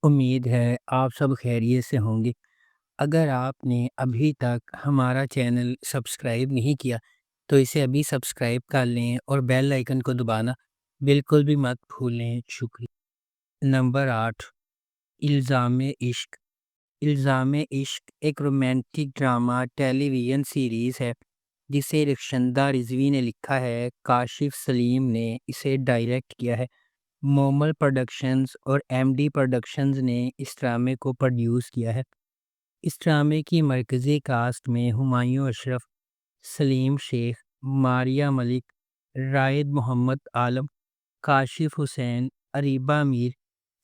امید ہے آپ سب خیریت سے ہوں گے۔ اگر آپ نے ابھی تک ہمارا چینل سبسکرائب نہیں کیا تو اسے ابھی سبسکرائب کر لیں اور بیل آئیکن کو دبانا بالکل بھی مت بھولیں۔ شکریہ۔ نمبر 8، الزام عشق۔ الزام عشق ایک رومانٹک ڈرامہ ٹیلی ویژن سیریز ہے جسے رخشندہ رضوی نے لکھا ہے۔ کاشف سلیم نے اسے ڈائریکٹ کیا ہے۔ مومل پروڈکشنز اور ایم ڈی پروڈکشنز نے اس ڈرامے کو پروڈیوس کیا ہے۔ اس ڈرامے کی مرکزی کاسٹ میں ہمایوں اشرف، سلیم شیخ، ماریہ ملک، رائد محمد عالم، کاشف حسین، اریبہ میر،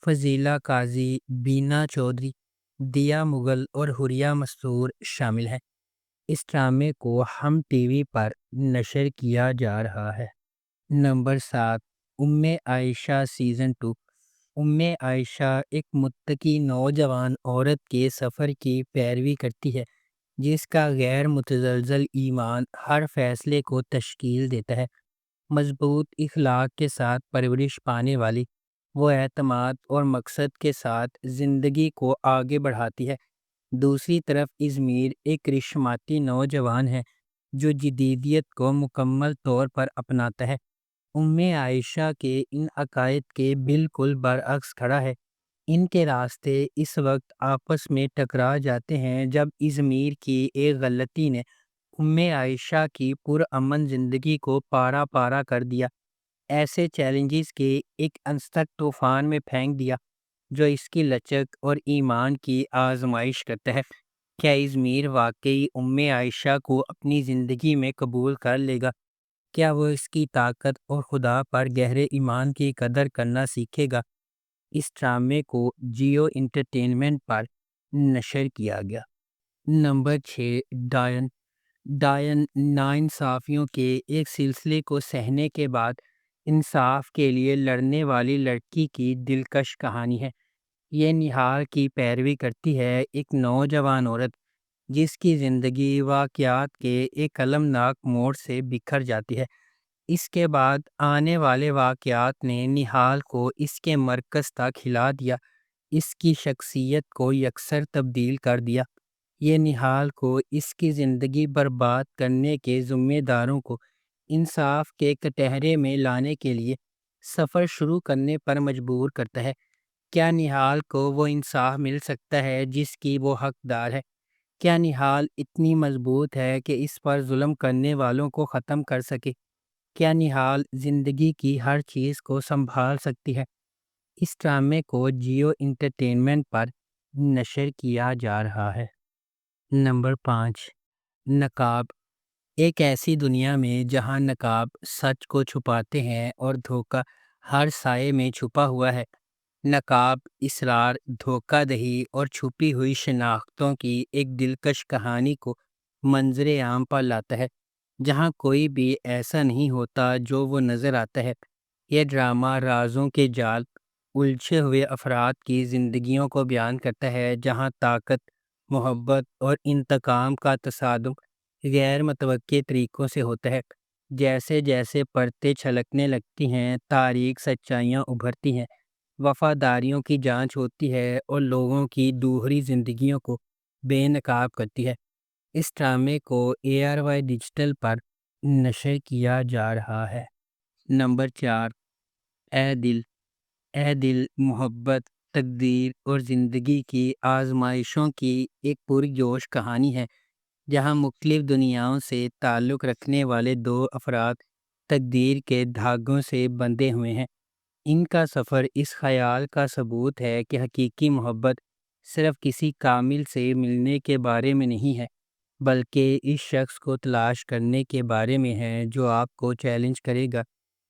فضیلہ قاضی، بینا چودھری، دیا مغل اور حوریہ مستور شامل ہیں۔ اس ڈرامے کو ہم ٹی وی پر نشر کیا جا رہا ہے۔ نمبر 7، عائشہ سیزن 2۔ عائشہ ایک متقی نوجوان عورت کے سفر کی پیروی کرتی ہے جس کا غیر متزلزل ایمان ہر فیصلے کو تشکیل دیتا ہے۔ مضبوط اخلاق کے ساتھ پرورش پانے والی وہ اعتماد اور مقصد کے ساتھ زندگی کو آگے بڑھاتی ہے۔ دوسری طرف ازمیر ایک کرشماتی نوجوان ہے جو جدیدیت کو مکمل طور پر اپناتا ہے۔ عائشہ کے ان عقائد کے بالکل برعکس کھڑا ہے۔ ان کے راستے اس وقت آپس میں ٹکرا جاتے ہیں جب ازمیر کی ایک غلطی نے عائشہ کی پرامن زندگی کو پارا پارا کر دیا، ایسے چیلنجز کے ایک انستک طوفان میں پھینک دیا جو اس کی لچک اور ایمان کی آزمائش کرتا ہے۔ کیا ازمیر واقعی عائشہ کو اپنی زندگی میں قبول کر لے گا؟ کیا وہ اس کی طاقت اور خدا پر گہرے ایمان کی قدر کرنا سیکھے گا؟ اس ڈرامے کو جیو انٹرٹینمنٹ پر نشر کیا گیا۔ نمبر 6، ڈائن۔ ڈائن ناانصافیوں کے ایک سلسلے کو سہنے کے بعد انصاف کے لیے لڑنے والی لڑکی کی دلکش کہانی ہے۔ یہ نہال کی پیروی کرتی ہے، ایک نوجوان عورت جس کی زندگی واقعات کے ایک المناک موڑ سے بکھر جاتی ہے۔ اس کے بعد آنے والے واقعات نے نہال کو اس کے مرکز تک ہلا دیا، اس کی شخصیت کو یکسر تبدیل کر دیا۔ یہ نہال کو اس کی زندگی برباد کرنے کے ذمہ داروں کو انصاف کے کٹہرے میں لانے کے لیے سفر شروع کرنے پر مجبور کرتا ہے۔ کیا نہال کو وہ انصاف مل سکتا ہے جس کی وہ حقدار ہے؟ کیا نہال اتنی مضبوط ہے کہ اس پر ظلم کرنے والوں کو ختم کر سکے؟ کیا نہال زندگی کی ہر چیز کو سنبھال سکتی ہے؟ اس ڈرامے کو جیو انٹرٹینمنٹ پر نشر کیا جا رہا ہے۔ نمبر 5، نقاب۔ ایک ایسی دنیا میں جہاں نقاب سچ کو چھپاتے ہیں اور دھوکہ ہر سائے میں چھپا ہوا ہے، نقاب اسرار، دھوکہ دہی اور چھپی ہوئی شناختوں کی ایک دلکش کہانی کو منظر عام پر لاتا ہے، جہاں کوئی بھی ایسا نہیں ہوتا جو وہ نظر آتا ہے۔ یہ ڈرامہ رازوں کے جال، الجھے ہوئے افراد کی زندگیوں کو بیان کرتا ہے جہاں طاقت، محبت اور انتقام کا تصادم غیر متوقع طریقوں سے ہوتا ہے۔ جیسے جیسے پرتیں چھلکنے لگتی ہیں، تاریک سچائیاں ابھرتی ہیں، وفاداریوں کی جانچ ہوتی ہے اور لوگوں کی دوہری زندگیوں کو بے نقاب کرتی ہے۔ اس ڈرامے کو ARY ڈیجیٹل پر نشر کیا جا رہا ہے۔ نمبر 4، اے دل۔ اے دل محبت، تقدیر اور زندگی کی آزمائشوں کی ایک پرجوش کہانی ہے، جہاں مختلف دنیاؤں سے تعلق رکھنے والے دو افراد تقدیر کے دھاگوں سے بندھے ہوئے ہیں۔ ان کا سفر اس خیال کا ثبوت ہے کہ حقیقی محبت صرف کسی کامل سے ملنے کے بارے میں نہیں ہے، بلکہ اس شخص کو تلاش کرنے کے بارے میں ہے جو آپ کو چیلنج کرے گا،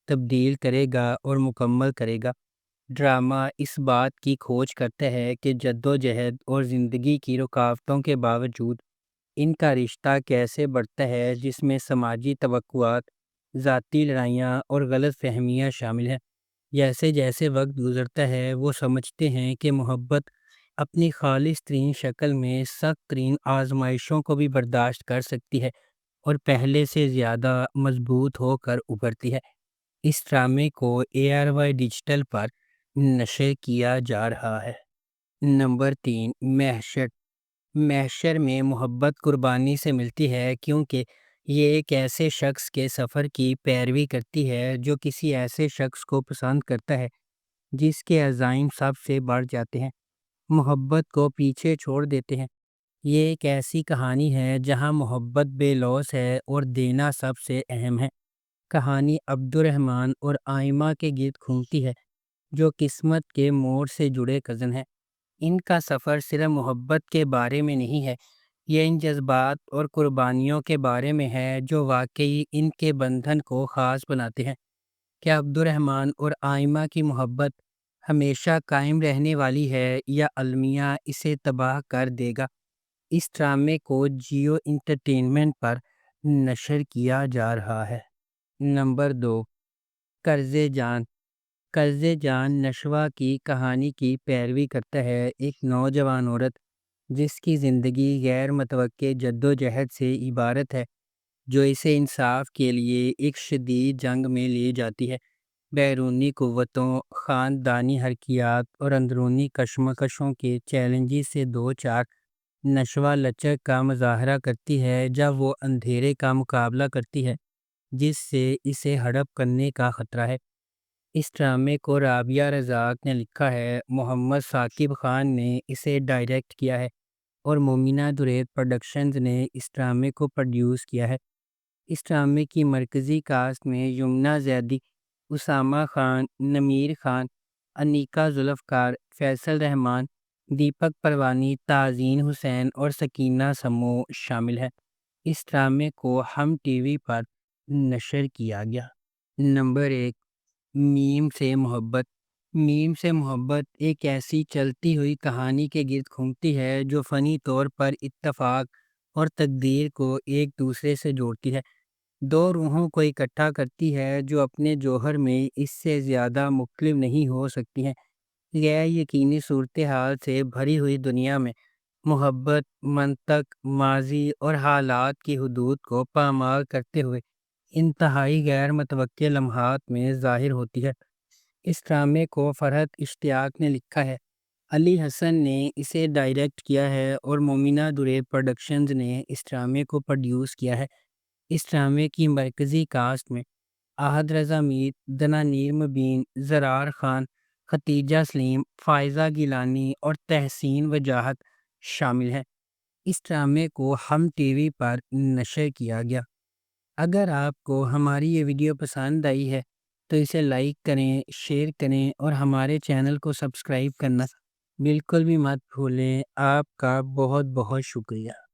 تبدیل کرے گا اور مکمل کرے گا۔ ڈرامہ اس بات کی کھوج کرتا ہے کہ جدوجہد اور زندگی کی رکاوٹوں کے باوجود ان کا رشتہ کیسے بڑھتا ہے، جس میں سماجی توقعات، ذاتی لڑائیاں اور غلط فہمیاں شامل ہیں۔ جیسے جیسے وقت گزرتا ہے وہ سمجھتے ہیں کہ محبت اپنی خالص ترین شکل میں سخت ترین آزمائشوں کو بھی برداشت کر سکتی ہے اور پہلے سے زیادہ مضبوط ہو کر ابھرتی ہے۔ اس ڈرامے کو ARY ڈیجیٹل پر نشر کیا جا رہا ہے۔ نمبر 3، محشر۔ محشر میں محبت قربانی سے ملتی ہے، کیونکہ یہ ایک ایسے شخص کے سفر کی پیروی کرتی ہے جو کسی ایسے شخص کو پسند کرتا ہے جس کے عزائم سب سے بڑھ جاتے ہیں، محبت کو پیچھے چھوڑ دیتے ہیں۔ یہ ایک ایسی کہانی ہے جہاں محبت بے لوث ہے اور دینا سب سے اہم ہے۔ کہانی عبد الرحمن اور آئمہ کے گرد گھومتی ہے، جو قسمت کے موڑ سے جڑے کزن ہیں۔ ان کا سفر صرف محبت کے بارے میں نہیں ہے، یہ ان جذبات اور قربانیوں کے بارے میں ہے جو واقعی ان کے بندھن کو خاص بناتے ہیں۔ کیا عبد الرحمن اور آئمہ کی محبت ہمیشہ قائم رہنے والی ہے یا المیہ اسے تباہ کر دے گا؟ اس ڈرامے کو جیو انٹرٹینمنٹ پر نشر کیا جا رہا ہے۔ نمبر 2، قرض جان۔ قرض جان نشوہ کی کہانی کی پیروی کرتا ہے، ایک نوجوان عورت جس کی زندگی غیر متوقع جدوجہد سے عبارت ہے، جو اسے انصاف کے لیے ایک شدید جنگ میں لے جاتی ہے۔ بیرونی قوتوں، خاندانی حرکیات اور اندرونی کشمکشوں کے چیلنجز سے دو چار، نشوہ لچک کا مظاہرہ کرتی ہے جب وہ اندھیرے کا مقابلہ کرتی ہے جس سے اسے ہڑپ کرنے کا خطرہ ہے۔ اس ڈرامے کو رابعہ رزاق نے لکھا ہے، محمد ثاقب خان نے اسے ڈائریکٹ کیا ہے اور مومنہ درید پروڈکشنز نے اس ڈرامے کو پروڈیوس کیا ہے۔ اس ڈرامے کی مرکزی کاسٹ میں یمنہ زیدی، اسامہ خان، نمیر خان، انیکا ذوالفقار، فیصل رحمان، دیپک پروانی، تازین حسین اور سکینہ سمو شامل ہیں۔ اس ڈرامے کو ہم ٹی وی پر نشر کیا گیا۔ نمبر 1، میم سے محبت۔ میم سے محبت ایک ایسی چلتی ہوئی کہانی کے گرد گھومتی ہے جو فنی طور پر اتفاق اور تقدیر کو ایک دوسرے سے جوڑتی ہے، دو روحوں کو اکٹھا کرتی ہے جو اپنے جوہر میں اس سے زیادہ مختلف نہیں ہو سکتی ہیں۔ غیر یقینی صورتحال سے بھری ہوئی دنیا میں محبت منطق، ماضی اور حالات کی حدود کو پامال کرتے ہوئے انتہائی غیر متوقع لمحات میں ظاہر ہوتی ہے۔ اس ڈرامے کو فرحت اشتیاق نے لکھا ہے، علی حسن نے اسے ڈائریکٹ کیا ہے اور مومنہ درید پروڈکشنز نے اس ڈرامے کو پروڈیوس کیا ہے۔ اس ڈرامے کی مرکزی کاسٹ میں احد رضا میر، دنانیر مبین، زرار خان، ختیجہ سلیم، فائزہ گیلانی اور تحسین وجاہت شامل ہیں۔ اس ڈرامے کو ہم ٹی وی پر نشر کیا گیا۔ اگر آپ کو ہماری یہ ویڈیو پسند آئی ہے تو اسے لائک کریں، شیئر کریں اور ہمارے چینل کو سبسکرائب کرنا بالکل بھی مت بھولیں۔ آپ کا بہت بہت شکریہ۔